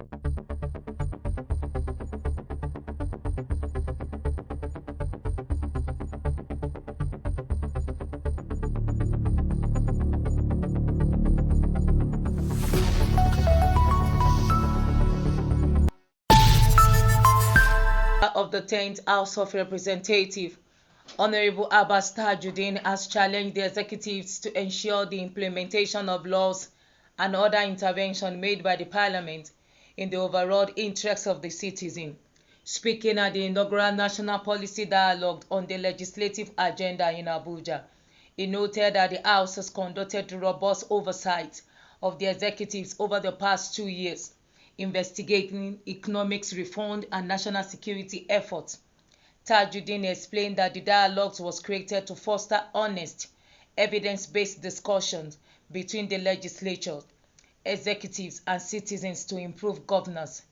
Of the 10th House of Representatives, Honorable Abbas Tajudeen has challenged the executives to ensure the implementation of laws and other intervention made by the Parliament in the overall interests of the citizen. Speaking at the inaugural National Policy Dialogue on the Legislative Agenda in Abuja, he noted that the House has conducted robust oversight of the executives over the past 2 years, investigating economic reform and national security efforts. Tajudeen explained that the dialogue was created to foster honest, evidence-based discussions between the legislature, executives, and citizens to improve governance.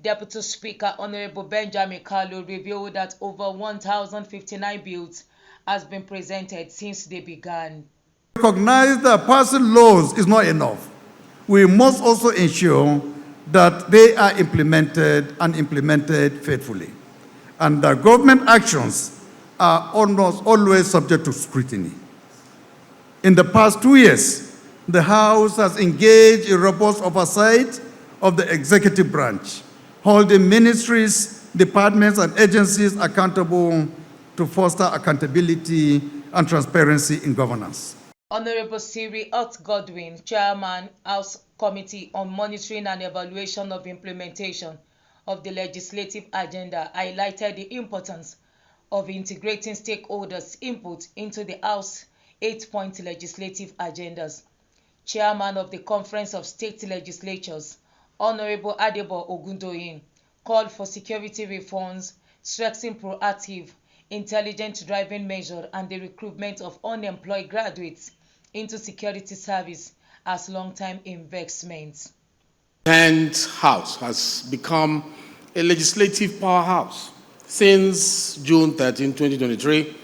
Deputy Speaker Honorable Benjamin Kalu revealed that over 1,059 bills has been presented since they began. Recognize that passing laws is not enough. We must also ensure that they are implemented and implemented faithfully, and that government actions are almost always subject to scrutiny. In the past 2 years, the House has engaged in robust oversight of the executive branch, holding ministries, departments, and agencies accountable to foster accountability and transparency in governance. Honorable Siri Godwin, Chairman, House Committee on Monitoring and Evaluation of Implementation of the Legislative Agenda, highlighted the importance of integrating stakeholders' input into the House 8-point legislative agendas. Chairman of the Conference of State Legislatures, Honorable Adebo Ogundoyin, called for security reforms, stressing proactive, intelligent-driven measures and the recruitment of unemployed graduates into security service as long-term investments. The 10th House has become a legislative powerhouse. Since June 13, 2023,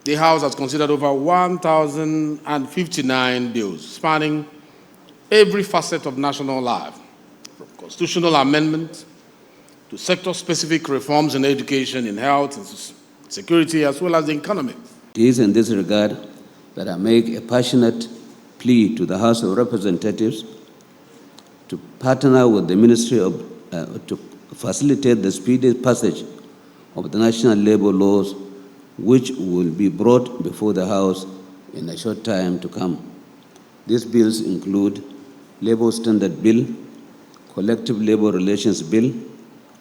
the House has considered over 1,059 bills spanning every facet of national life, from constitutional amendments to sector-specific reforms in education, in health, and security, as well as the economy. It is in this regard that I make a passionate plea to the House of Representatives to partner with the Ministry to facilitate the speedy passage of the national labor laws, which will be brought before the House in a short time to come. These bills include Labor Standard Bill, Collective Labor Relations Bill,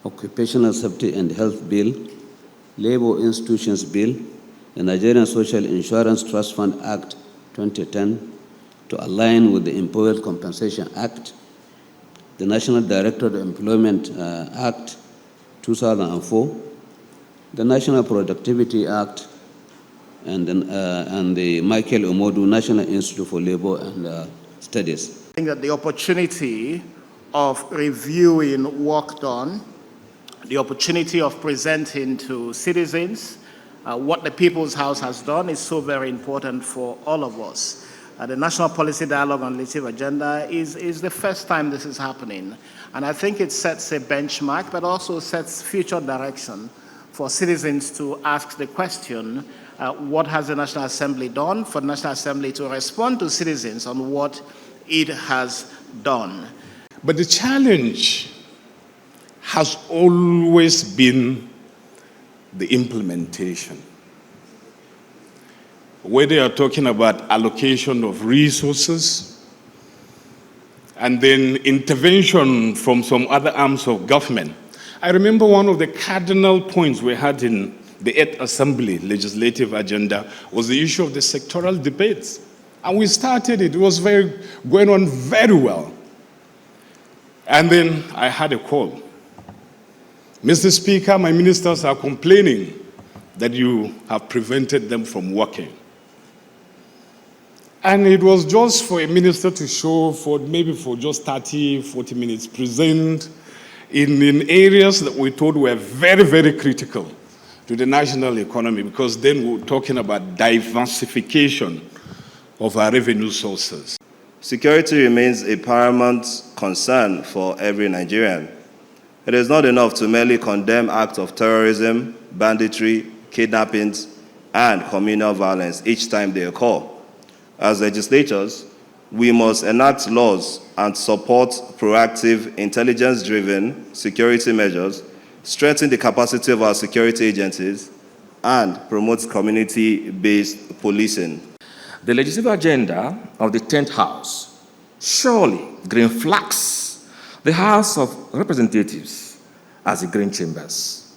Occupational Safety and Health Bill, Labor Institutions Bill, the Nigerian Social Insurance Trust Fund Act 2010 to align with the Employers' Compensation Act, the National Directorate of Employment Act 2004, the National Productivity Act, and the Michael Omodu National Institute for Labor and Studies. I think that the opportunity of reviewing work done, the opportunity of presenting to citizens what the People's House has done is so very important for all of us. The National Policy Dialogue on Legislative Agenda is the first time this is happening. And I think it sets a benchmark, but also sets future direction for citizens to ask the question, what has the National Assembly done, for the National Assembly to respond to citizens on what it has done. But the challenge has always been the implementation. Whether you're talking about allocation of resources and then intervention from some other arms of government. I remember one of the cardinal points we had in the 8th Assembly legislative agenda was the issue of the sectoral debates. And we started it was going on very well. And then I had a call. Mr. Speaker, my ministers are complaining that you have prevented them from working. And it was just for a minister to show for just 30, 40 minutes, present in areas that we thought were very, very critical to the national economy, because then we were talking about diversification of our revenue sources. Security remains a paramount concern for every Nigerian. It is not enough to merely condemn acts of terrorism, banditry, kidnappings, and communal violence each time they occur. As legislators, we must enact laws and support proactive, intelligence-driven security measures, strengthen the capacity of our security agencies, and promote community-based policing. The legislative agenda of the 10th House surely green flags the House of Representatives as the green chambers,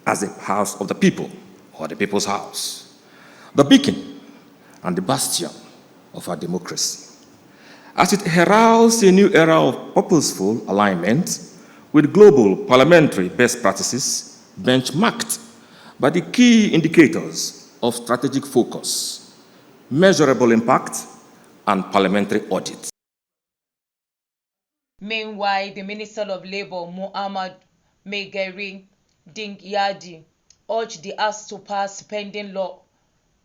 as the house of the people, or the people's house, the beacon and the bastion of our democracy, as it heralds a new era of purposeful alignment with global parliamentary best practices benchmarked by the key indicators of strategic focus, measurable impact, and parliamentary audit. Meanwhile, the Minister of Labour, Muhammad Megari Dingyadi, urged the House to pass pending law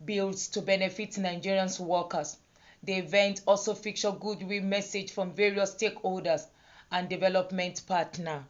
bills to benefit Nigerian workers. The event also featured goodwill message from various stakeholders and development partners.